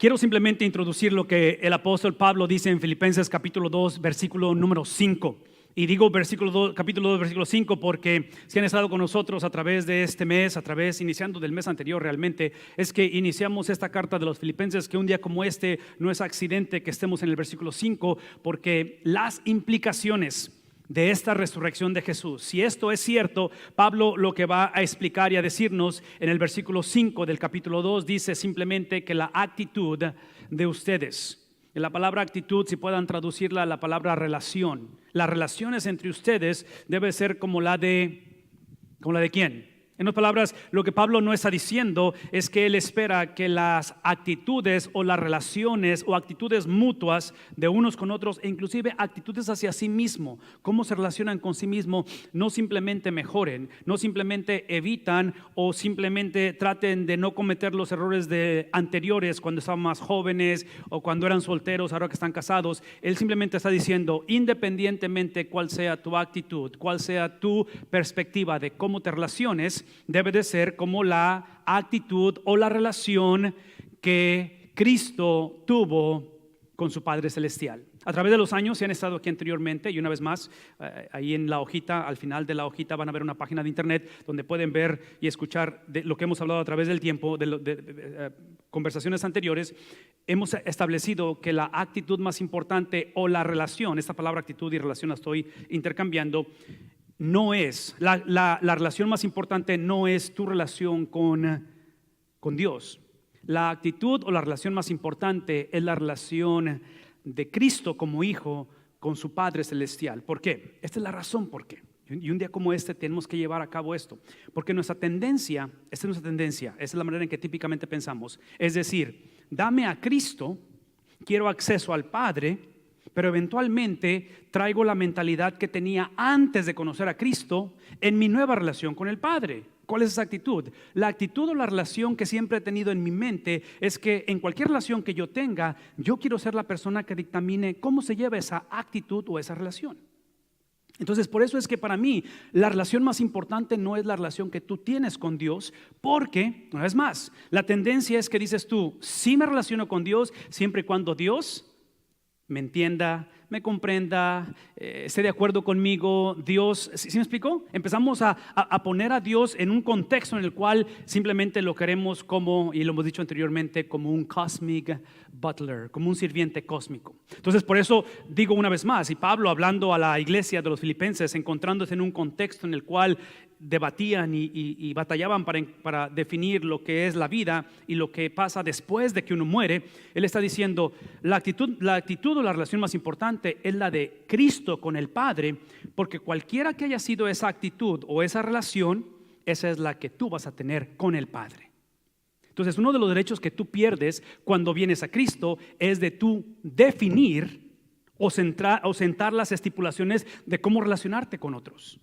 Quiero simplemente introducir lo que el apóstol Pablo dice en Filipenses capítulo 2, versículo número 5. Y digo capítulo 2, versículo 5 porque si han estado con nosotros a través de este mes, iniciando del mes anterior realmente, es que iniciamos esta carta de los Filipenses, que un día como este no es accidente que estemos en el versículo 5, porque las implicaciones de esta resurrección de Jesús, si esto es cierto, Pablo lo que va a explicar y a decirnos en el versículo 5 del capítulo 2 dice simplemente que la actitud de ustedes, la palabra actitud, si puedan traducirla a la palabra relación, las relaciones entre ustedes debe ser como la de ¿quién? En otras palabras, lo que Pablo no está diciendo es que él espera que las actitudes o las relaciones o actitudes mutuas de unos con otros, e inclusive actitudes hacia sí mismo, cómo se relacionan con sí mismo, no simplemente mejoren, no simplemente evitan o simplemente traten de no cometer los errores de anteriores cuando estaban más jóvenes o cuando eran solteros, ahora que están casados. Él simplemente está diciendo, independientemente cuál sea tu actitud, cuál sea tu perspectiva de cómo te relaciones, debe de ser como la actitud o la relación que Cristo tuvo con su Padre Celestial. A través de los años, si han estado aquí anteriormente, y una vez más, ahí en la hojita, al final de la hojita van a ver una página de internet donde pueden ver y escuchar de lo que hemos hablado a través del tiempo, de conversaciones anteriores. Hemos establecido que la actitud más importante o la relación, esta palabra actitud y relación la estoy intercambiando, no es, la relación más importante no es tu relación con Dios. La actitud o la relación más importante es la relación de Cristo como hijo con su Padre Celestial. ¿Por qué? Esta es la razón por qué. Y un día como este tenemos que llevar a cabo esto. Porque esta es nuestra tendencia, esa es la manera en que típicamente pensamos. Es decir, dame a Cristo, quiero acceso al Padre, pero eventualmente traigo la mentalidad que tenía antes de conocer a Cristo en mi nueva relación con el Padre. ¿Cuál es esa actitud? La actitud o la relación que siempre he tenido en mi mente es que en cualquier relación que yo tenga, yo quiero ser la persona que dictamine cómo se lleva esa actitud o esa relación. Entonces, por eso es que para mí la relación más importante no es la relación que tú tienes con Dios, porque, una vez más, la tendencia es que dices tú, sí me relaciono con Dios siempre y cuando Dios me entienda, me comprenda, esté de acuerdo conmigo. Dios, ¿sí me explicó? Empezamos a poner a Dios en un contexto en el cual simplemente lo queremos como, y lo hemos dicho anteriormente, como un cosmic butler, como un sirviente cósmico. Entonces, por eso digo una vez más, y Pablo hablando a la iglesia de los Filipenses, encontrándose en un contexto en el cual debatían y batallaban para definir lo que es la vida y lo que pasa después de que uno muere, él está diciendo, la actitud o la relación más importante es la de Cristo con el Padre, porque cualquiera que haya sido esa actitud o esa relación, esa es la que tú vas a tener con el Padre. Entonces, uno de los derechos que tú pierdes cuando vienes a Cristo es de tú definir o sentar las estipulaciones de cómo relacionarte con otros.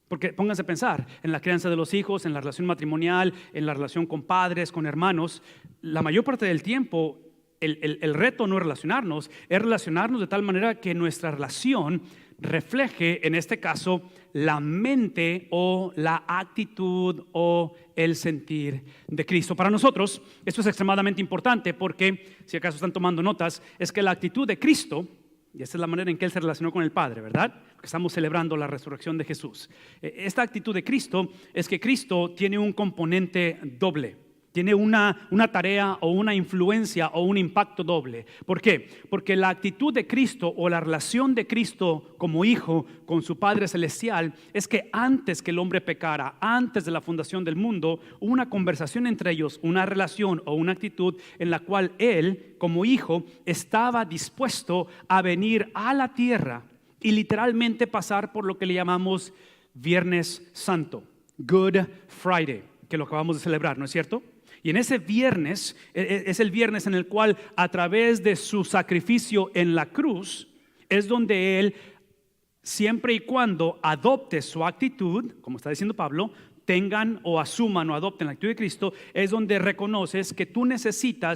Porque pónganse a pensar en la crianza de los hijos, en la relación matrimonial, en la relación con padres, con hermanos. La mayor parte del tiempo el reto no es relacionarnos de tal manera que nuestra relación refleje, en este caso, la mente o la actitud o el sentir de Cristo. Para nosotros esto es extremadamente importante porque, si acaso están tomando notas, es que la actitud de Cristo, y esta es la manera en que Él se relacionó con el Padre, ¿verdad? Porque estamos celebrando la resurrección de Jesús. Esta actitud de Cristo es que Cristo tiene un componente doble. Tiene una tarea o una influencia o un impacto doble. ¿Por qué? Porque la actitud de Cristo o la relación de Cristo como hijo con su Padre Celestial es que antes que el hombre pecara, antes de la fundación del mundo, hubo una conversación entre ellos, una relación o una actitud en la cual Él como hijo estaba dispuesto a venir a la tierra y literalmente pasar por lo que le llamamos Viernes Santo, Good Friday, que lo acabamos de celebrar, ¿no es cierto? Y en ese viernes, es el viernes en el cual a través de su sacrificio en la cruz, es donde Él, siempre y cuando adopte su actitud, como está diciendo Pablo, tengan o asuman o adopten la actitud de Cristo, es donde reconoces que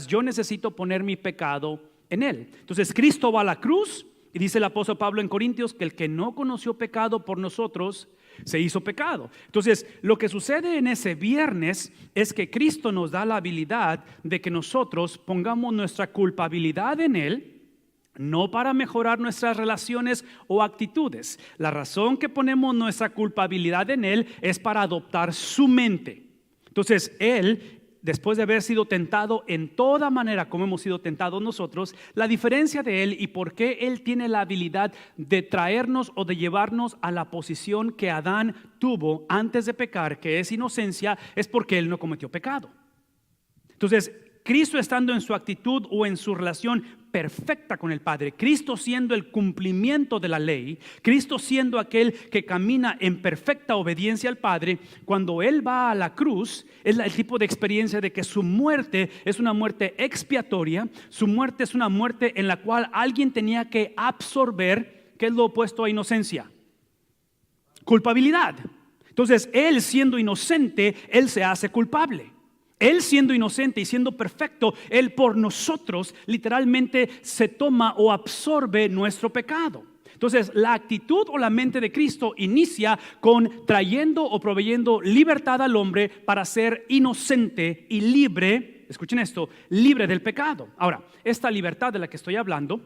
yo necesito poner mi pecado en Él. Entonces Cristo va a la cruz y dice el apóstol Pablo en Corintios que el que no conoció pecado por nosotros, se hizo pecado. Entonces, lo que sucede en ese viernes es que Cristo nos da la habilidad de que nosotros pongamos nuestra culpabilidad en Él, no para mejorar nuestras relaciones o actitudes. La razón que ponemos nuestra culpabilidad en Él es para adoptar su mente. Entonces, Él, después de haber sido tentado en toda manera como hemos sido tentados nosotros, la diferencia de Él y por qué Él tiene la habilidad de traernos o de llevarnos a la posición que Adán tuvo antes de pecar, que es inocencia, es porque Él no cometió pecado. Entonces, Cristo estando en su actitud o en su relación perfecta con el Padre, Cristo siendo el cumplimiento de la ley, Cristo siendo aquel que camina en perfecta obediencia al Padre, cuando Él va a la cruz, es el tipo de experiencia de que su muerte es una muerte expiatoria, su muerte es una muerte en la cual alguien tenía que absorber, que es lo opuesto a inocencia, culpabilidad. Entonces, Él siendo inocente, Él se hace culpable. Él siendo inocente y siendo perfecto, Él por nosotros literalmente se toma o absorbe nuestro pecado. Entonces, la actitud o la mente de Cristo inicia con trayendo o proveyendo libertad al hombre para ser inocente y libre, escuchen esto, libre del pecado. Ahora, esta libertad de la que estoy hablando,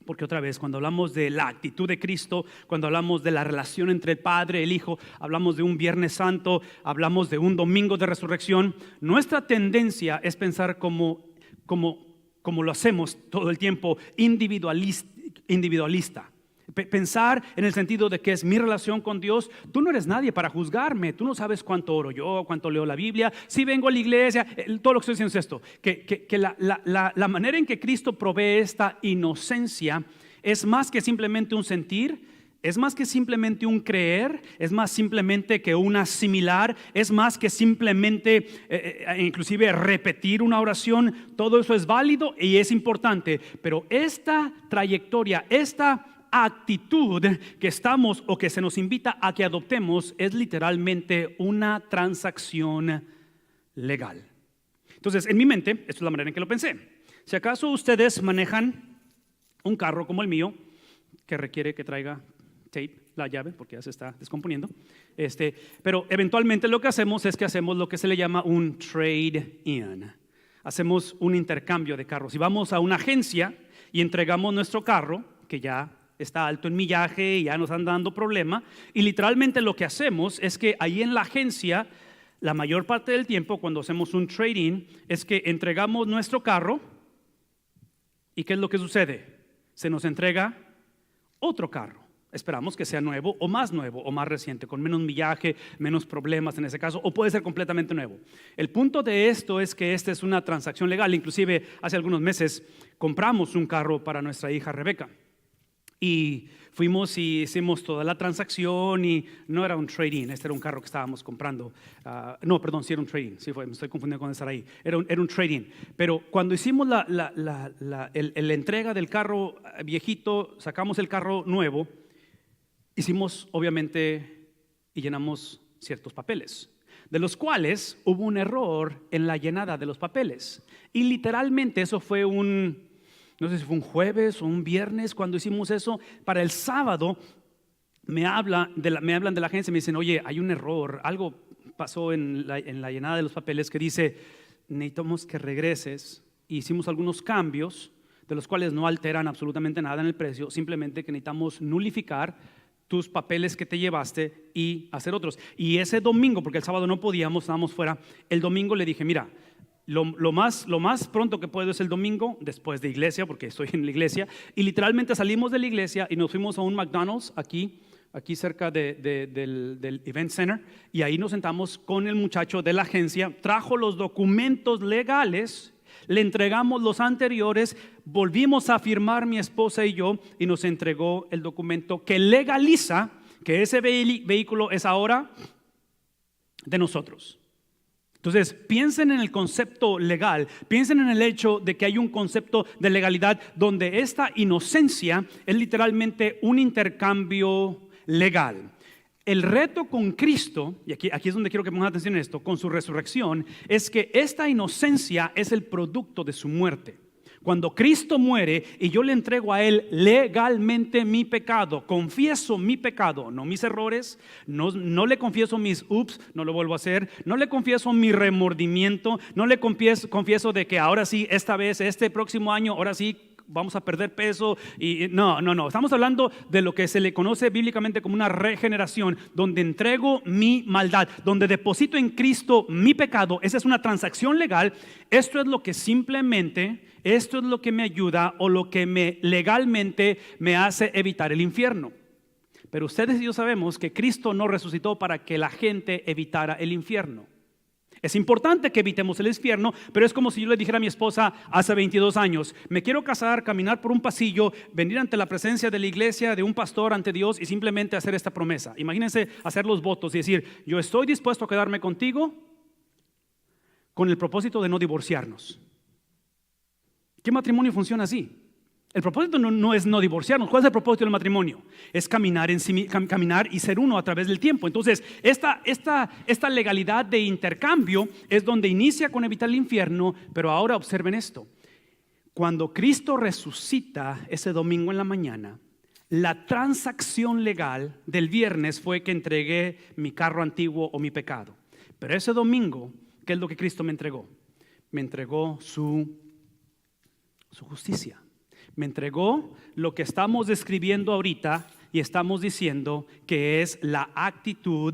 porque otra vez, cuando hablamos de la actitud de Cristo, cuando hablamos de la relación entre el Padre y el Hijo, hablamos de un Viernes Santo, hablamos de un domingo de resurrección, nuestra tendencia es pensar como lo hacemos todo el tiempo, individualista. Pensar en el sentido de que es mi relación con Dios. Tú no eres nadie para juzgarme. Tú no sabes cuánto oro yo, cuánto leo la Biblia, si vengo a la iglesia. Todo lo que estoy diciendo es esto, que la manera en que Cristo provee esta inocencia es más que simplemente un sentir, es más que simplemente un creer, es más simplemente que un asimilar, es más que simplemente inclusive repetir una oración. Todo eso es válido y es importante, pero esta trayectoria, esta actitud que estamos o que se nos invita a que adoptemos es literalmente una transacción legal. Entonces, en mi mente, esta es la manera en que lo pensé. Si acaso ustedes manejan un carro como el mío, que requiere que traiga tape, la llave, porque ya se está descomponiendo, pero eventualmente lo que hacemos es que hacemos lo que se le llama un trade-in. Hacemos un intercambio de carros. Y vamos a una agencia y entregamos nuestro carro, que ya está alto en millaje y ya nos están dando problema, y literalmente lo que hacemos es que ahí en la agencia, la mayor parte del tiempo cuando hacemos un trade-in, es que entregamos nuestro carro. ¿Y qué es lo que sucede? Se nos entrega otro carro. Esperamos que sea nuevo o más reciente, con menos millaje, menos problemas en ese caso, o puede ser completamente nuevo. El punto de esto es que esta es una transacción legal. Inclusive hace algunos meses compramos un carro para nuestra hija Rebeca. Y fuimos y hicimos toda la transacción y no era un trade-in, este era un carro que estábamos comprando. Sí era un trade-in, me estoy confundiendo con estar ahí. Era un trade-in. Pero cuando hicimos la entrega del carro viejito, sacamos el carro nuevo, hicimos obviamente y llenamos ciertos papeles, de los cuales hubo un error en la llenada de los papeles. Y literalmente eso fue no sé si fue un jueves o un viernes cuando hicimos eso. Para el sábado me hablan de la agencia y me dicen, oye, hay un error, algo pasó en la llenada de los papeles que dice, necesitamos que regreses. Y hicimos algunos cambios, de los cuales no alteran absolutamente nada en el precio, simplemente que necesitamos nulificar tus papeles que te llevaste y hacer otros. Y ese domingo, porque el sábado no podíamos, estábamos fuera, el domingo le dije, mira, lo más pronto que puedo es el domingo, después de iglesia, porque estoy en la iglesia, y literalmente salimos de la iglesia y nos fuimos a un McDonald's aquí cerca del Event Center, y ahí nos sentamos con el muchacho de la agencia, trajo los documentos legales, le entregamos los anteriores, volvimos a firmar mi esposa y yo, y nos entregó el documento que legaliza que ese vehículo es ahora de nosotros. Entonces, piensen en el concepto legal, piensen en el hecho de que hay un concepto de legalidad donde esta inocencia es literalmente un intercambio legal. El reto con Cristo, y aquí es donde quiero que pongan atención en esto, con su resurrección, es que esta inocencia es el producto de su muerte. Cuando Cristo muere y yo le entrego a Él legalmente mi pecado, confieso mi pecado, no mis errores, no le confieso mis ups, no lo vuelvo a hacer, no le confieso mi remordimiento, no le confieso de que ahora sí, esta vez, este próximo año, ahora sí vamos a perder peso. Y no, estamos hablando de lo que se le conoce bíblicamente como una regeneración, donde entrego mi maldad, donde deposito en Cristo mi pecado. Esa es una transacción legal. Esto es lo que me ayuda o lo que legalmente me hace evitar el infierno. Pero ustedes y yo sabemos que Cristo no resucitó para que la gente evitara el infierno. Es importante que evitemos el infierno, pero es como si yo le dijera a mi esposa hace 22 años, me quiero casar, caminar por un pasillo, venir ante la presencia de la iglesia, de un pastor, ante Dios y simplemente hacer esta promesa. Imagínense hacer los votos y decir, yo estoy dispuesto a quedarme contigo con el propósito de no divorciarnos. ¿Qué matrimonio funciona así? El propósito no es no divorciarnos. ¿Cuál es el propósito del matrimonio? Es caminar y ser uno a través del tiempo. Entonces, esta legalidad de intercambio es donde inicia con evitar el infierno. Pero ahora observen esto. Cuando Cristo resucita ese domingo en la mañana, la transacción legal del viernes fue que entregué mi carro antiguo o mi pecado. Pero ese domingo, ¿qué es lo que Cristo me entregó? Me entregó su justicia. Me entregó lo que estamos describiendo ahorita y estamos diciendo que es la actitud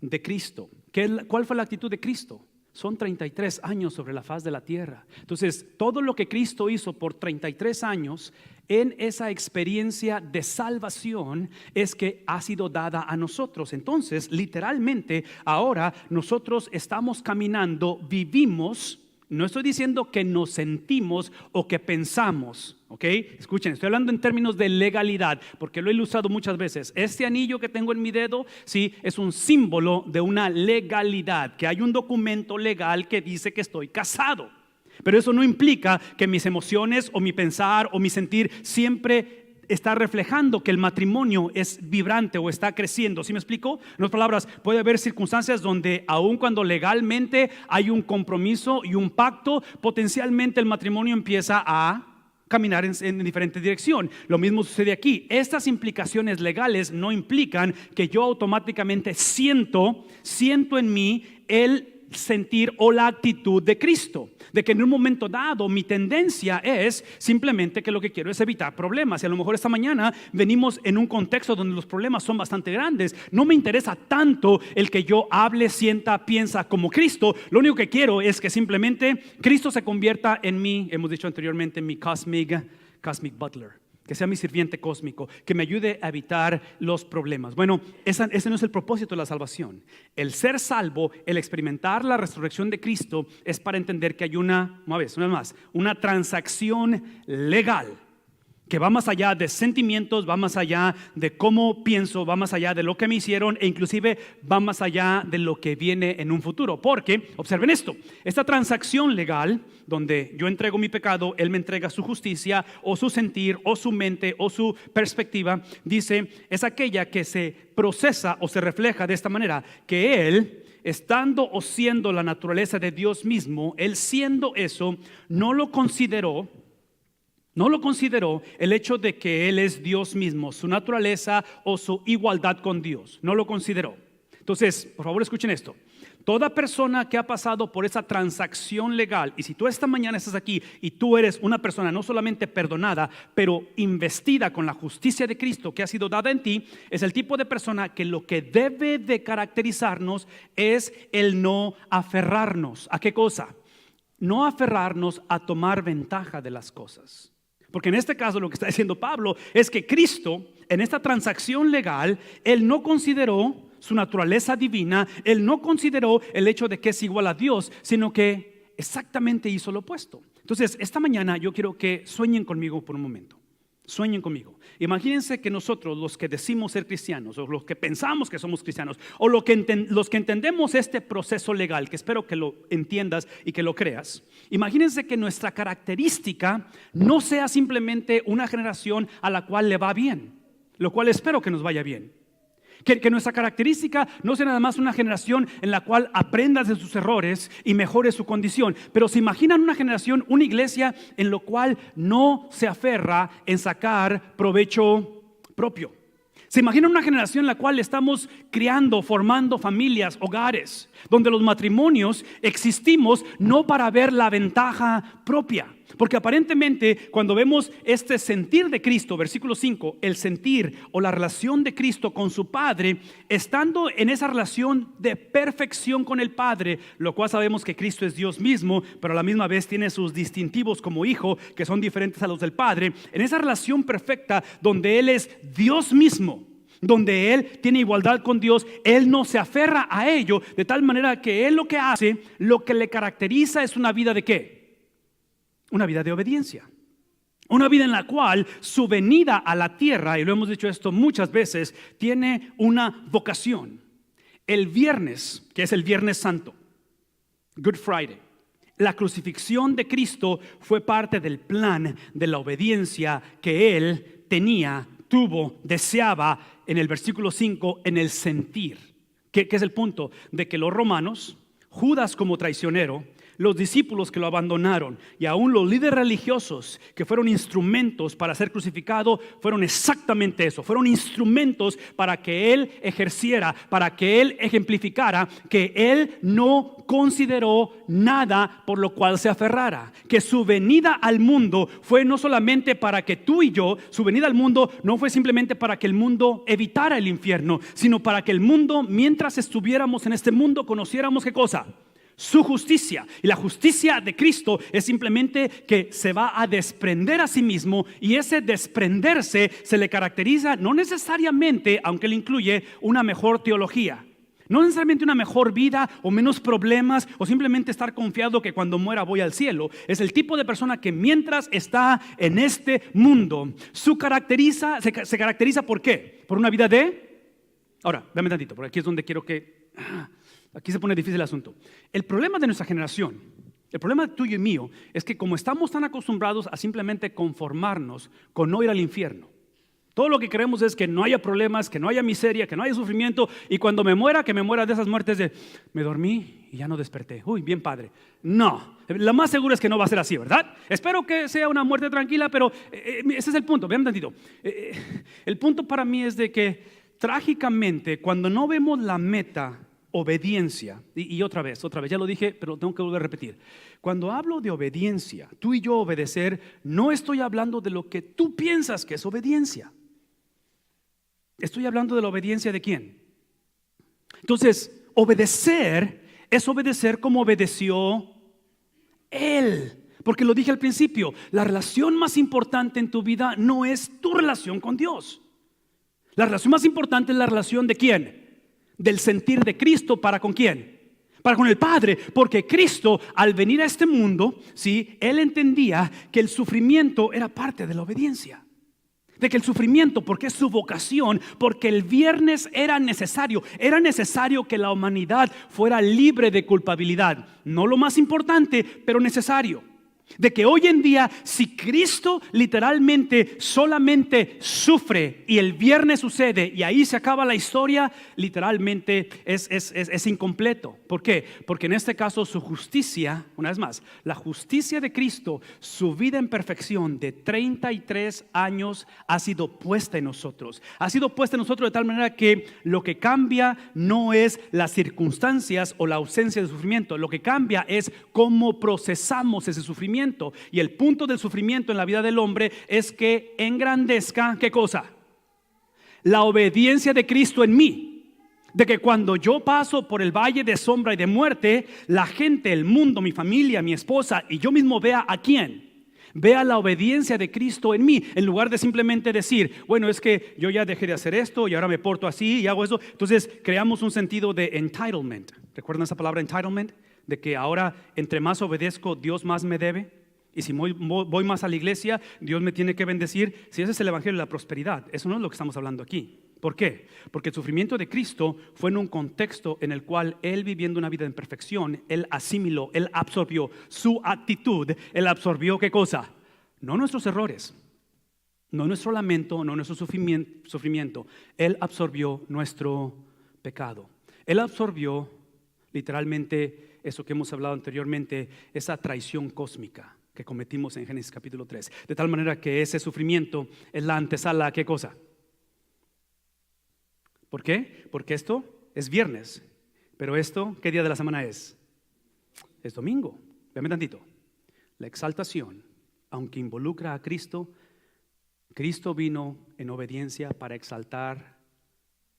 de Cristo. ¿Cuál fue la actitud de Cristo? Son 33 años sobre la faz de la tierra. Entonces, todo lo que Cristo hizo por 33 años en esa experiencia de salvación es que ha sido dada a nosotros. Entonces, literalmente, ahora nosotros estamos caminando, vivimos. No estoy diciendo que nos sentimos o que pensamos, ¿ok? Escuchen, estoy hablando en términos de legalidad, porque lo he ilustrado muchas veces. Este anillo que tengo en mi dedo, sí, es un símbolo de una legalidad, que hay un documento legal que dice que estoy casado. Pero eso no implica que mis emociones o mi pensar o mi sentir siempre está reflejando que el matrimonio es vibrante o está creciendo. ¿Sí me explico? En otras palabras, puede haber circunstancias donde aun cuando legalmente hay un compromiso y un pacto, potencialmente el matrimonio empieza a caminar en diferente dirección. Lo mismo sucede aquí. Estas implicaciones legales no implican que yo automáticamente siento en mí el sentir o la actitud de Cristo, de que en un momento dado mi tendencia es simplemente que lo que quiero es evitar problemas. Y a lo mejor esta mañana venimos en un contexto donde los problemas son bastante grandes. No me interesa tanto el que yo hable, sienta, piensa como Cristo. Lo único que quiero es que simplemente Cristo se convierta en mí, hemos dicho anteriormente, en mi cosmic butler, que sea mi sirviente cósmico, que me ayude a evitar los problemas. Bueno, ese no es el propósito de la salvación. El ser salvo, el experimentar la resurrección de Cristo es para entender que hay una transacción legal que va más allá de sentimientos, va más allá de cómo pienso, va más allá de lo que me hicieron e inclusive va más allá de lo que viene en un futuro. Porque, observen esto, esta transacción legal donde yo entrego mi pecado, Él me entrega su justicia o su sentir o su mente o su perspectiva, dice, es aquella que se procesa o se refleja de esta manera, que Él, estando o siendo la naturaleza de Dios mismo, Él siendo eso, no lo consideró el hecho de que Él es Dios mismo, su naturaleza o su igualdad con Dios. No lo consideró. Entonces, por favor, escuchen esto. Toda persona que ha pasado por esa transacción legal, y si tú esta mañana estás aquí y tú eres una persona no solamente perdonada, pero investida con la justicia de Cristo que ha sido dada en ti, es el tipo de persona que lo que debe de caracterizarnos es el no aferrarnos. ¿A qué cosa? No aferrarnos a tomar ventaja de las cosas. Porque en este caso lo que está diciendo Pablo es que Cristo, en esta transacción legal, Él no consideró su naturaleza divina, Él no consideró el hecho de que es igual a Dios, sino que exactamente hizo lo opuesto. Entonces, esta mañana yo quiero que sueñen conmigo por un momento. Sueñen conmigo. Imagínense que nosotros, los que decimos ser cristianos, o los que pensamos que somos cristianos, o los que entendemos este proceso legal, que espero que lo entiendas y que lo creas, imagínense que nuestra característica no sea simplemente una generación a la cual le va bien, lo cual espero que nos vaya bien. Que nuestra característica no sea nada más una generación en la cual aprendas de sus errores y mejores su condición. Pero se imaginan una generación, una iglesia en la cual no se aferra en sacar provecho propio. Se imagina una generación en la cual estamos criando, formando familias, hogares, donde los matrimonios existimos no para ver la ventaja propia. Porque aparentemente cuando vemos este sentir de Cristo, versículo 5, el sentir o la relación de Cristo con su Padre, estando en esa relación de perfección con el Padre, lo cual sabemos que Cristo es Dios mismo, pero a la misma vez tiene sus distintivos como hijo que son diferentes a los del Padre, en esa relación perfecta donde Él es Dios mismo, donde Él tiene igualdad con Dios, Él no se aferra a ello, de tal manera que Él lo que hace, lo que le caracteriza es una vida de ¿qué? Una vida de obediencia. Una vida en la cual su venida a la tierra, y lo hemos dicho esto muchas veces, tiene una vocación. El viernes, que es el Viernes Santo, Good Friday, la crucifixión de Cristo fue parte del plan de la obediencia que Él tenía, tuvo, deseaba, en el versículo 5, en el sentir. ¿Qué es el punto? De que los romanos, Judas como traicionero, los discípulos que lo abandonaron y aún los líderes religiosos que fueron instrumentos para ser crucificado, fueron exactamente eso, fueron instrumentos para que Él ejerciera, para que Él ejemplificara que Él no consideró nada por lo cual se aferrara, que su venida al mundo fue no solamente para que tú y yo, su venida al mundo no fue simplemente para que el mundo evitara el infierno, sino para que el mundo, mientras estuviéramos en este mundo, conociéramos ¿qué cosa? Su justicia. Y la justicia de Cristo es simplemente que se va a desprender a sí mismo, y ese desprenderse se le caracteriza no necesariamente, aunque le incluye una mejor teología, no necesariamente una mejor vida o menos problemas o simplemente estar confiado que cuando muera voy al cielo. Es el tipo de persona que mientras está en este mundo se caracteriza ¿por qué? Por una vida de... Ahora, dame tantito, porque aquí es donde quiero que... Aquí se pone difícil el asunto. El problema de nuestra generación, el problema tuyo y mío, es que como estamos tan acostumbrados a simplemente conformarnos con no ir al infierno, todo lo que queremos es que no haya problemas, que no haya miseria, que no haya sufrimiento, y cuando me muera, que me muera de esas muertes de me dormí y ya no desperté. Uy, bien padre. No, lo más seguro es que no va a ser así, ¿verdad? Espero que sea una muerte tranquila, pero ese es el punto. Vean tantito. El punto para mí es de que trágicamente cuando no vemos la meta, obediencia, y otra vez, ya lo dije, pero tengo que volver a repetir. Cuando hablo de obediencia, tú y yo obedecer, no estoy hablando de lo que tú piensas que es obediencia. Estoy hablando de la obediencia de quién. Entonces, obedecer es obedecer como obedeció Él. Porque lo dije al principio, la relación más importante en tu vida no es tu relación con Dios. La relación más importante es la relación de quién. Del sentir de Cristo para con quién, para con el Padre, porque Cristo al venir a este mundo, ¿sí? Él entendía que el sufrimiento era parte de la obediencia, de que el sufrimiento, porque es su vocación, porque el viernes era necesario que la humanidad fuera libre de culpabilidad, no lo más importante, pero necesario. De que hoy en día, si Cristo literalmente solamente sufre y el viernes sucede y ahí se acaba la historia, literalmente es incompleto. ¿Por qué? Porque en este caso su justicia, una vez más, la justicia de Cristo, su vida en perfección de 33 años ha sido puesta en nosotros. Ha sido puesta en nosotros de tal manera que lo que cambia no es las circunstancias o la ausencia de sufrimiento. Lo que cambia es cómo procesamos ese sufrimiento. Y el punto del sufrimiento en la vida del hombre es que engrandezca, ¿qué cosa? La obediencia de Cristo en mí. De que cuando yo paso por el valle de sombra y de muerte, la gente, el mundo, mi familia, mi esposa y yo mismo vea a quién. Vea la obediencia de Cristo en mí, en lugar de simplemente decir, bueno, es que yo ya dejé de hacer esto y ahora me porto así y hago eso. Entonces creamos un sentido de entitlement. ¿Recuerdan esa palabra entitlement? De que ahora entre más obedezco, Dios más me debe. Y si voy más a la iglesia, Dios me tiene que bendecir. Si ese es el evangelio de la prosperidad, eso no es lo que estamos hablando aquí. ¿Por qué? Porque el sufrimiento de Cristo fue en un contexto en el cual Él, viviendo una vida en perfección, Él asimiló, Él absorbió su actitud. Él absorbió ¿qué cosa? No nuestros errores, no nuestro lamento, no nuestro sufrimiento. Él absorbió nuestro pecado. Él absorbió literalmente eso que hemos hablado anteriormente, esa traición cósmica que cometimos en Génesis capítulo 3. De tal manera que ese sufrimiento es la antesala a ¿qué cosa? ¿Por qué? Porque esto es viernes. Pero esto, ¿qué día de la semana es? Es domingo. Véame tantito. La exaltación, aunque involucra a Cristo, Cristo vino en obediencia para exaltar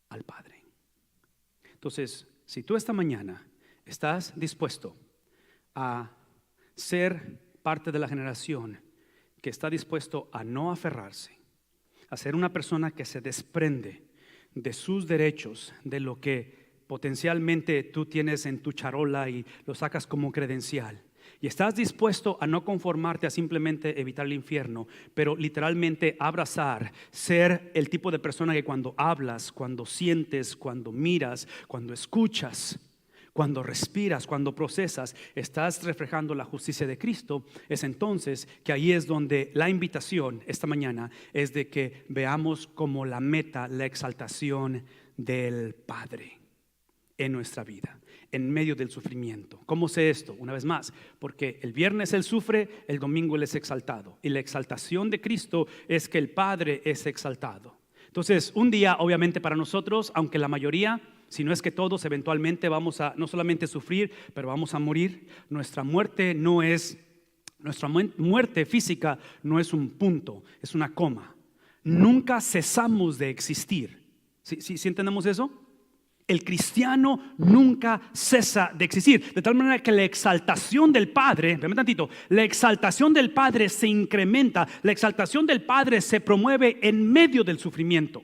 al Padre. Entonces, si tú esta mañana estás dispuesto a ser parte de la generación que está dispuesto a no aferrarse, a ser una persona que se desprende de sus derechos, de lo que potencialmente tú tienes en tu charola y lo sacas como credencial, y estás dispuesto a no conformarte a simplemente evitar el infierno, pero literalmente abrazar, ser el tipo de persona que cuando hablas, cuando sientes, cuando miras, cuando escuchas, cuando respiras, cuando procesas, estás reflejando la justicia de Cristo, es entonces que ahí es donde la invitación esta mañana es de que veamos como la meta, la exaltación del Padre en nuestra vida, en medio del sufrimiento. ¿Cómo sé esto? Una vez más, porque el viernes Él sufre, el domingo Él es exaltado. Y la exaltación de Cristo es que el Padre es exaltado. Entonces, un día obviamente para nosotros, aunque la mayoría, si no es que todos, eventualmente vamos a no solamente sufrir, pero vamos a morir. Nuestra muerte física no es un punto, es una coma. Nunca cesamos de existir. ¿Sí entendemos eso? El cristiano nunca cesa de existir, de tal manera que la exaltación del Padre, véame tantito, la exaltación del Padre se incrementa, la exaltación del Padre se promueve en medio del sufrimiento.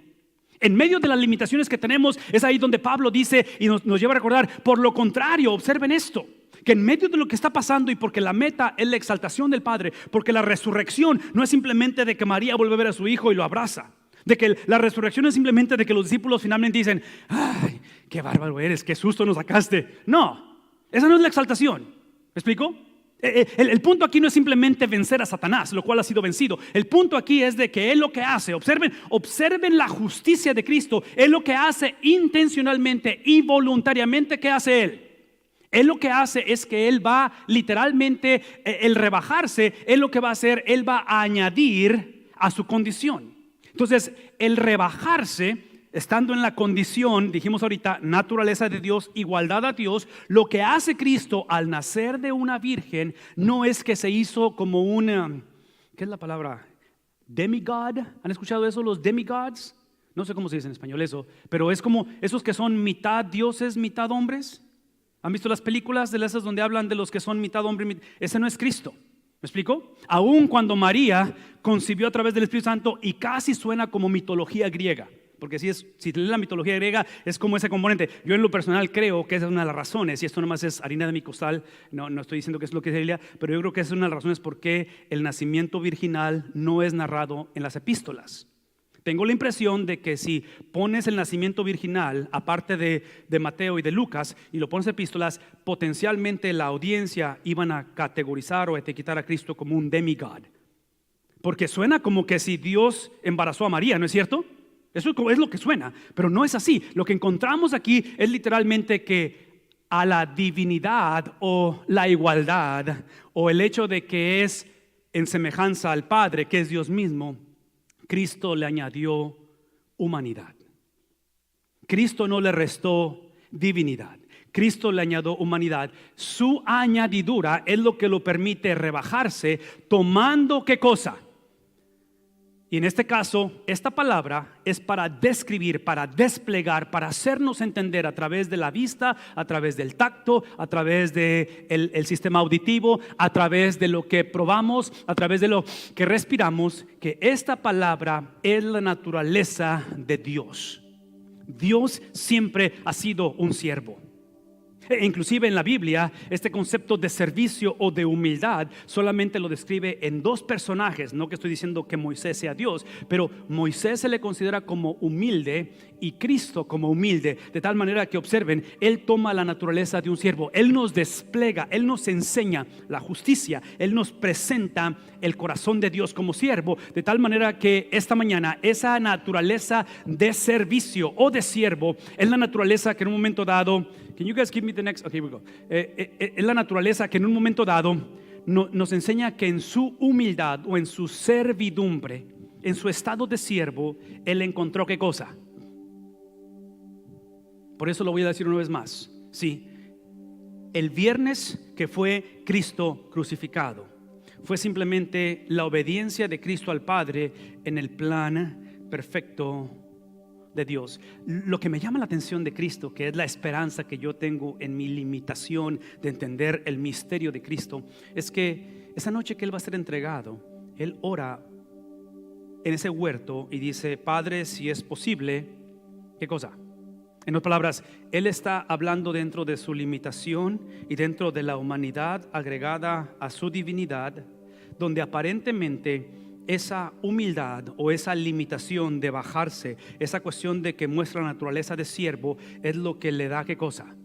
En medio de las limitaciones que tenemos, es ahí donde Pablo dice y nos lleva a recordar, por lo contrario, observen esto, que en medio de lo que está pasando y porque la meta es la exaltación del Padre, porque la resurrección no es simplemente de que María vuelve a ver a su hijo y lo abraza, de que la resurrección es simplemente de que los discípulos finalmente dicen, ay, qué bárbaro eres, qué susto nos sacaste. No, esa no es la exaltación. ¿Me explico? El punto aquí no es simplemente vencer a Satanás, lo cual ha sido vencido. El punto aquí es de que Él lo que hace, observen la justicia de Cristo. Él lo que hace intencionalmente y voluntariamente, ¿qué hace Él? Él lo que hace es que Él va literalmente, el rebajarse, Él lo que va a hacer, Él va a añadir a su condición. Entonces, el rebajarse, estando en la condición, dijimos ahorita, naturaleza de Dios, igualdad a Dios, lo que hace Cristo al nacer de una virgen no es que se hizo como una, ¿qué es la palabra? Demigod. ¿Han escuchado eso, los demigods? No sé cómo se dice en español eso, pero es como esos que son mitad dioses, mitad hombres. ¿Han visto las películas de esas donde hablan de los que son mitad hombre? Ese no es Cristo. ¿Me explico? Aún cuando María concibió a través del Espíritu Santo, y casi suena como mitología griega, porque si lees la mitología griega es como ese componente. Yo en lo personal creo que esa es una de las razones, y esto nomás es harina de mi costal, no estoy diciendo que es lo que es Biblia, pero yo creo que esa es una de las razones por qué el nacimiento virginal no es narrado en las epístolas. Tengo la impresión de que si pones el nacimiento virginal, aparte de Mateo y de Lucas, y lo pones en epístolas, potencialmente la audiencia iban a categorizar o etiquetar a Cristo como un demigod. Porque suena como que si Dios embarazó a María, ¿no es cierto? Eso es lo que suena, pero no es así. Lo que encontramos aquí es literalmente que a la divinidad o la igualdad o el hecho de que es en semejanza al Padre, que es Dios mismo, Cristo le añadió humanidad. Cristo no le restó divinidad. Cristo le añadió humanidad. Su añadidura es lo que lo permite rebajarse, tomando ¿qué cosa? Y en este caso, esta palabra es para describir, para desplegar, para hacernos entender a través de la vista, a través del tacto, a través del sistema auditivo, a través de lo que probamos, a través de lo que respiramos, que esta palabra es la naturaleza de Dios. Dios siempre ha sido un siervo. Inclusive en la Biblia, este concepto de servicio o de humildad solamente lo describe en dos personajes. No que estoy diciendo que Moisés sea Dios, pero Moisés se le considera como humilde y Cristo como humilde, de tal manera que observen, Él toma la naturaleza de un siervo, Él nos despliega, Él nos enseña la justicia, Él nos presenta el corazón de Dios como siervo, de tal manera que esta mañana esa naturaleza de servicio o de siervo es la naturaleza que en un momento dado, can you guys give me the next, okay, we go. Es la naturaleza que en un momento dado nos enseña que en su humildad o en su servidumbre, en su estado de siervo, Él encontró ¿qué cosa? Por eso lo voy a decir una vez más. Sí, el viernes que fue Cristo crucificado fue simplemente la obediencia de Cristo al Padre en el plan perfecto de Dios. Lo que me llama la atención de Cristo, que es la esperanza que yo tengo en mi limitación de entender el misterio de Cristo, es que esa noche que Él va a ser entregado, Él ora en ese huerto y dice: Padre, si es posible, ¿qué cosa? En otras palabras, Él está hablando dentro de su limitación y dentro de la humanidad agregada a su divinidad, donde aparentemente esa humildad o esa limitación de bajarse, esa cuestión de que muestra la naturaleza de siervo, es lo que le da ¿qué cosa?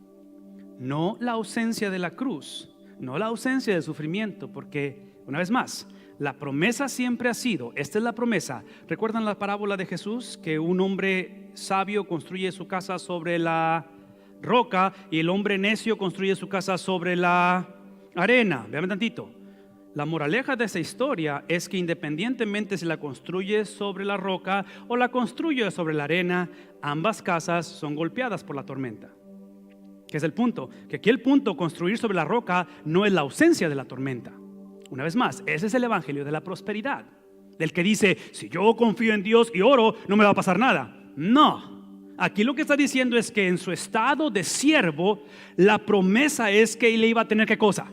No la ausencia de la cruz, no la ausencia del sufrimiento, porque una vez más, la promesa siempre ha sido, esta es la promesa. ¿Recuerdan la parábola de Jesús? Que un hombre sabio construye su casa sobre la roca y el hombre necio construye su casa sobre la arena. Vean tantito. La moraleja de esa historia es que independientemente si la construye sobre la roca o la construye sobre la arena, ambas casas son golpeadas por la tormenta. ¿Qué es el punto? Que aquí el punto, construir sobre la roca, no es la ausencia de la tormenta. Una vez más, ese es el evangelio de la prosperidad, del que dice: si yo confío en Dios y oro, no me va a pasar nada. No, aquí lo que está diciendo es que en su estado de siervo, la promesa es que él iba a tener ¿qué cosa?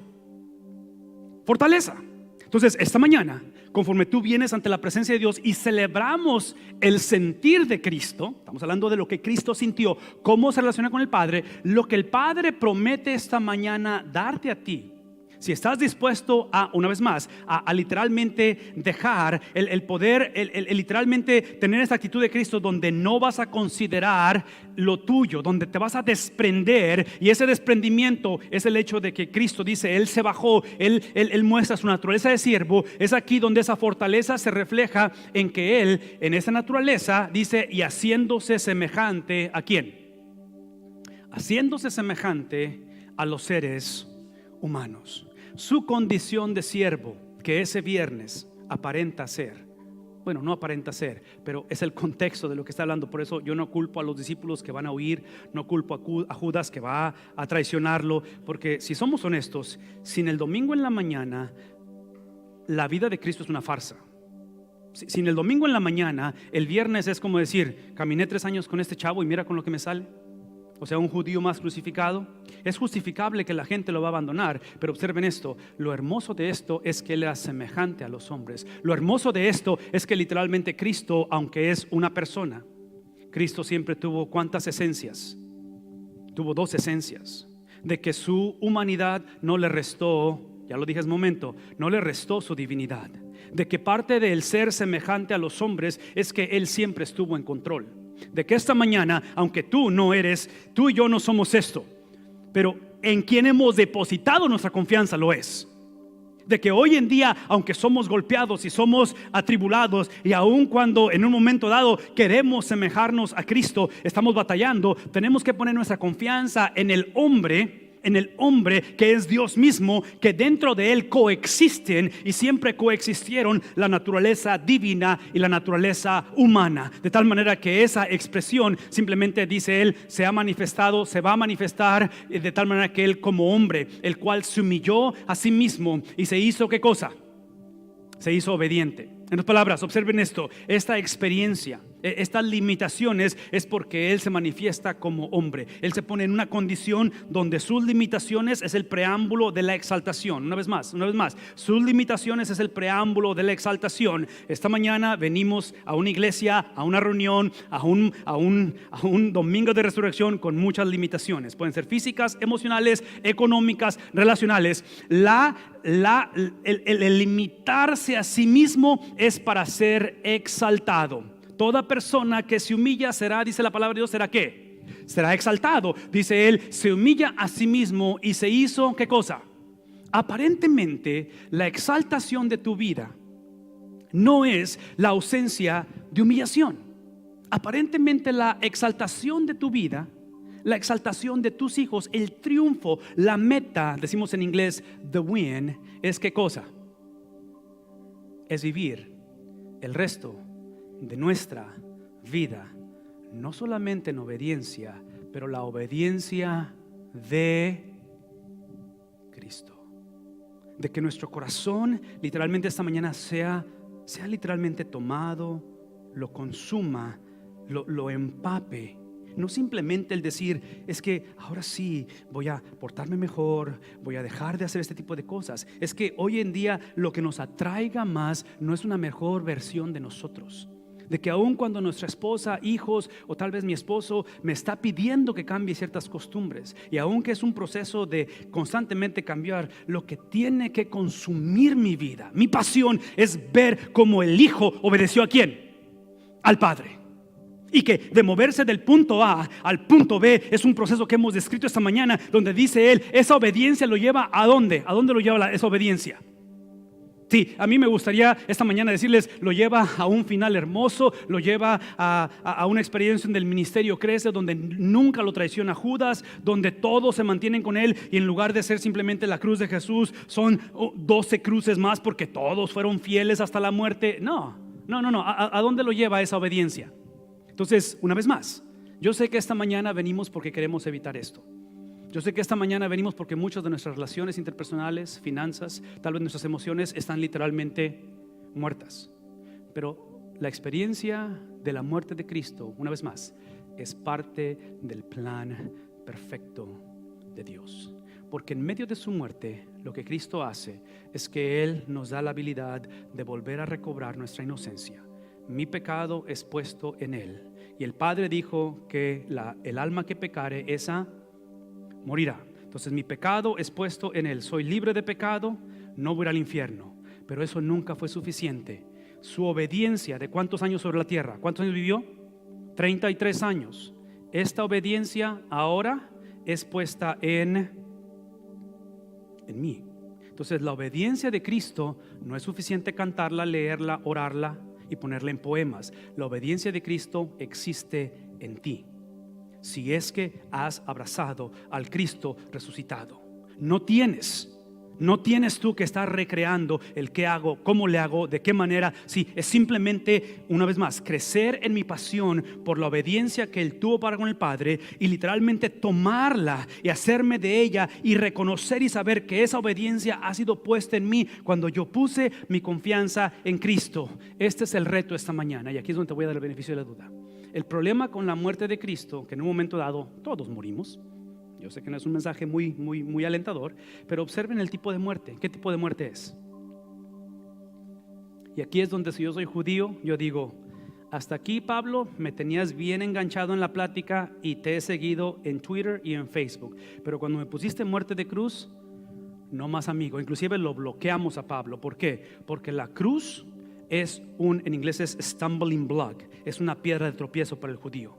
Fortaleza. Entonces esta mañana, conforme tú vienes ante la presencia de Dios y celebramos el sentir de Cristo, estamos hablando de lo que Cristo sintió, cómo se relaciona con el Padre, lo que el Padre promete esta mañana darte a ti. Si estás dispuesto a, una vez más, a literalmente dejar el poder, el literalmente tener esta actitud de Cristo, donde no vas a considerar lo tuyo, donde te vas a desprender, y ese desprendimiento es el hecho de que Cristo dice: Él se bajó, Él muestra su naturaleza de siervo. Es aquí donde esa fortaleza se refleja en que Él, en esa naturaleza, dice: y haciéndose semejante ¿a quién? Haciéndose semejante a los seres humanos. Su condición de siervo, que ese viernes aparenta ser, bueno, no aparenta ser, pero es el contexto de lo que está hablando. Por eso yo no culpo a los discípulos que van a huir, no culpo a Judas que va a traicionarlo, porque si somos honestos, sin el domingo en la mañana, la vida de Cristo es una farsa. Sin el domingo en la mañana, el viernes es como decir: caminé 3 años con este chavo y mira con lo que me sale. O sea, un judío más crucificado. Es justificable que la gente lo va a abandonar, pero observen esto: lo hermoso de esto es que Él es semejante a los hombres. Lo hermoso de esto es que literalmente Cristo, aunque es una persona, Cristo siempre tuvo ¿cuántas esencias? Tuvo 2 esencias. De que su humanidad no le restó, ya lo dije hace un momento, no le restó su divinidad. De que parte del ser semejante a los hombres es que Él siempre estuvo en control. De que esta mañana, aunque tú y yo no somos esto, pero en quien hemos depositado nuestra confianza lo es. De que hoy en día, aunque somos golpeados y somos atribulados, y aun cuando en un momento dado queremos semejarnos a Cristo, estamos batallando, tenemos que poner nuestra confianza en el hombre que es Dios mismo, que dentro de Él coexisten y siempre coexistieron la naturaleza divina y la naturaleza humana, de tal manera que esa expresión simplemente, dice Él, se ha manifestado, se va a manifestar de tal manera que Él, como hombre, el cual se humilló a sí mismo y se hizo ¿qué cosa? Se hizo obediente. En otras palabras, observen esto: esta experiencia Estas limitaciones es porque Él se manifiesta como hombre. Él se pone en una condición donde sus limitaciones es el preámbulo de la exaltación. Una vez más, sus limitaciones es el preámbulo de la exaltación. Esta mañana venimos a una iglesia, a una reunión, a un domingo de resurrección con muchas limitaciones. Pueden ser físicas, emocionales, económicas, relacionales. El limitarse a sí mismo es para ser exaltado. Toda persona que se humilla será, dice la palabra de Dios, ¿será qué? Será exaltado. Dice él, se humilla a sí mismo y se hizo, ¿qué cosa? Aparentemente, la exaltación de tu vida no es la ausencia de humillación. Aparentemente, la exaltación de tu vida, la exaltación de tus hijos, el triunfo, la meta, decimos en inglés, the win, es ¿qué cosa? Es vivir el resto de nuestra vida, no solamente en obediencia, pero la obediencia de Cristo. De que nuestro corazón literalmente esta mañana sea literalmente tomado, lo consuma, lo empape. No simplemente el decir, es que ahora sí voy a portarme mejor, voy a dejar de hacer este tipo de cosas. Es que hoy en día lo que nos atraiga más no es una mejor versión de nosotros. De que aun cuando nuestra esposa, hijos o tal vez mi esposo me está pidiendo que cambie ciertas costumbres, y aun que es un proceso de constantemente cambiar, lo que tiene que consumir mi vida, mi pasión, es ver cómo el hijo obedeció ¿a quién? Al padre. Y que de moverse del punto A al punto B es un proceso que hemos descrito esta mañana, donde dice él, esa obediencia lo lleva ¿a dónde? ¿A dónde lo lleva esa obediencia? Sí, a mí me gustaría esta mañana decirles, lo lleva a un final hermoso, lo lleva a una experiencia donde el ministerio crece, donde nunca lo traiciona Judas, donde todos se mantienen con él, y en lugar de ser simplemente la cruz de Jesús, son 12 cruces más porque todos fueron fieles hasta la muerte. No. ¿A dónde lo lleva esa obediencia? Entonces, una vez más, yo sé que esta mañana venimos porque queremos evitar esto. Yo sé que esta mañana venimos porque muchas de nuestras relaciones interpersonales, finanzas, tal vez nuestras emociones están literalmente muertas. Pero la experiencia de la muerte de Cristo, una vez más, es parte del plan perfecto de Dios. Porque en medio de su muerte, lo que Cristo hace es que Él nos da la habilidad de volver a recobrar nuestra inocencia. Mi pecado es puesto en Él. Y el Padre dijo que el alma que pecare, esa morirá. Entonces mi pecado es puesto en Él. Soy libre de pecado, no voy al infierno. Pero eso nunca fue suficiente. Su obediencia, ¿de cuántos años sobre la tierra? ¿Cuántos años vivió? 33 años. Esta obediencia ahora es puesta en mí. Entonces la obediencia de Cristo no es suficiente cantarla, leerla, orarla y ponerla en poemas. La obediencia de Cristo existe en ti, si es que has abrazado al Cristo resucitado. No tienes tú que estar recreando el qué hago, cómo le hago, de qué manera. Sí, es simplemente, una vez más, crecer en mi pasión por la obediencia que Él tuvo para con el Padre, y literalmente tomarla y hacerme de ella y reconocer y saber que esa obediencia ha sido puesta en mí cuando yo puse mi confianza en Cristo. Este es el reto esta mañana, y aquí es donde te voy a dar el beneficio de la duda. El problema con la muerte de Cristo, que en un momento dado todos morimos. Yo sé que no es un mensaje muy alentador, pero observen el tipo de muerte. ¿Qué tipo de muerte es? Y aquí es donde, si yo soy judío, yo digo, hasta aquí, Pablo, me tenías bien enganchado en la plática y te he seguido en Twitter y en Facebook, pero cuando me pusiste muerte de cruz, no más amigo. Inclusive lo bloqueamos a Pablo. ¿Por qué? Porque la cruz es en inglés es stumbling block, es una piedra de tropiezo para el judío.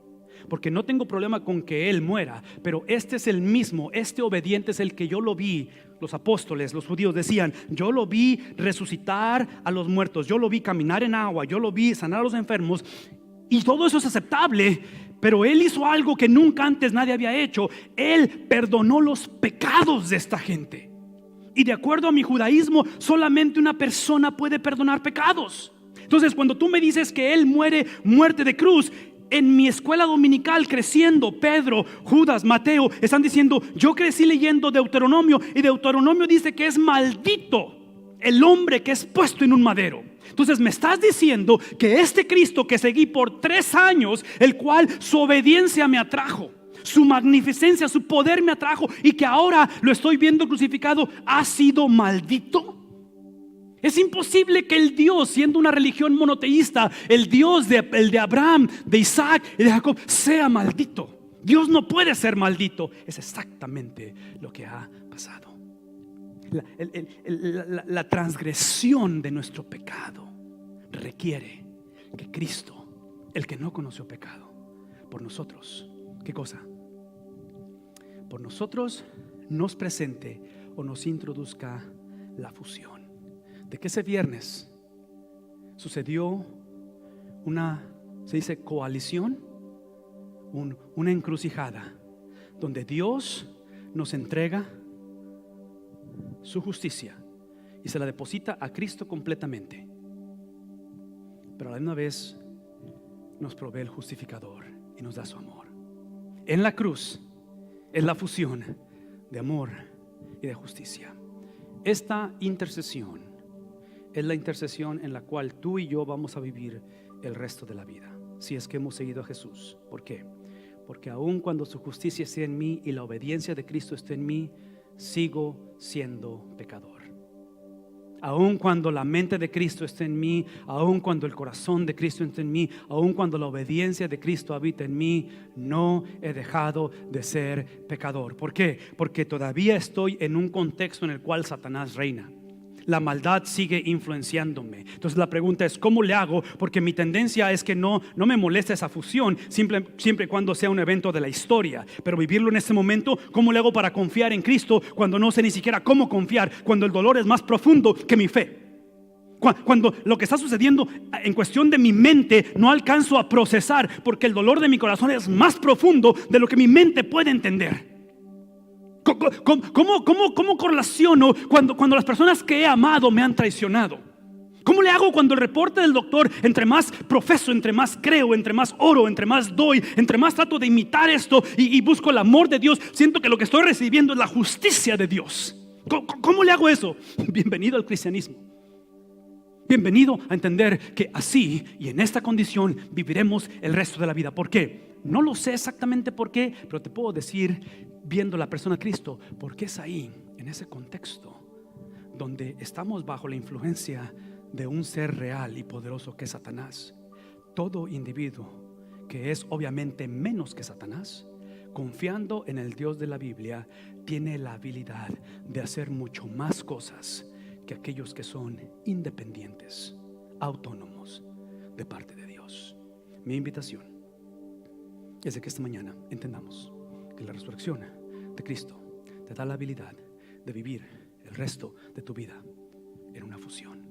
Porque no tengo problema con que Él muera, pero este es el mismo, este obediente es el que yo lo vi. Los apóstoles, los judíos decían, yo lo vi resucitar a los muertos, yo lo vi caminar en agua, yo lo vi sanar a los enfermos, y todo eso es aceptable. Pero Él hizo algo que nunca antes nadie había hecho. Él perdonó los pecados de esta gente. Y de acuerdo a mi judaísmo, solamente una persona puede perdonar pecados. Entonces, cuando tú me dices que Él muere muerte de cruz, en mi escuela dominical creciendo, Pedro, Judas, Mateo están diciendo, yo crecí leyendo Deuteronomio, y Deuteronomio dice que es maldito el hombre que es puesto en un madero. Entonces me estás diciendo que este Cristo que seguí por 3 años, el cual su obediencia me atrajo, su magnificencia, su poder me atrajo, y que ahora lo estoy viendo crucificado, ha sido maldito. Es imposible que el Dios, siendo una religión monoteísta, el Dios el de Abraham, de Isaac y de Jacob, sea maldito. Dios no puede ser maldito. Es exactamente lo que ha pasado. La transgresión de nuestro pecado requiere que Cristo, el que no conoció pecado, por nosotros, ¿qué cosa? Por nosotros nos presente o nos introduzca la fusión. De que ese viernes sucedió se dice coalición, una encrucijada, donde Dios nos entrega su justicia y se la deposita a Cristo completamente, pero a la misma vez nos provee el justificador y nos da su amor. En la cruz es la fusión de amor y de justicia. Esta intercesión es la intercesión en la cual tú y yo vamos a vivir el resto de la vida, si es que hemos seguido a Jesús. ¿Por qué? Porque aun cuando su justicia esté en mí y la obediencia de Cristo esté en mí, sigo siendo pecador. Aun cuando la mente de Cristo esté en mí, aun cuando el corazón de Cristo esté en mí, aun cuando la obediencia de Cristo habita en mí, no he dejado de ser pecador. ¿Por qué? Porque todavía estoy en un contexto en el cual Satanás reina. La maldad sigue influenciándome. Entonces la pregunta es, ¿cómo le hago? Porque mi tendencia es que no me molesta esa fusión, siempre y cuando sea un evento de la historia. Pero vivirlo en este momento, ¿cómo le hago para confiar en Cristo cuando no sé ni siquiera cómo confiar? Cuando el dolor es más profundo que mi fe. Cuando lo que está sucediendo en cuestión de mi mente no alcanzo a procesar, porque el dolor de mi corazón es más profundo de lo que mi mente puede entender. ¿Cómo correlaciono cuando las personas que he amado me han traicionado? ¿Cómo le hago cuando el reporte del doctor, entre más profeso, entre más creo, entre más oro, entre más doy, entre más trato de imitar esto y busco el amor de Dios, siento que lo que estoy recibiendo es la justicia de Dios? ¿Cómo le hago eso? Bienvenido al cristianismo. Bienvenido a entender que así y en esta condición viviremos el resto de la vida. ¿Por qué? No lo sé exactamente por qué, pero te puedo decir, viendo la persona de Cristo, porque es ahí, en ese contexto, donde estamos bajo la influencia de un ser real y poderoso que es Satanás. Todo individuo que es obviamente menos que Satanás, confiando en el Dios de la Biblia, tiene la habilidad de hacer mucho más cosas que aquellos que son independientes, autónomos de parte de Dios. Mi invitación es de que esta mañana entendamos que la resurrección de Cristo te da la habilidad de vivir el resto de tu vida en una fusión.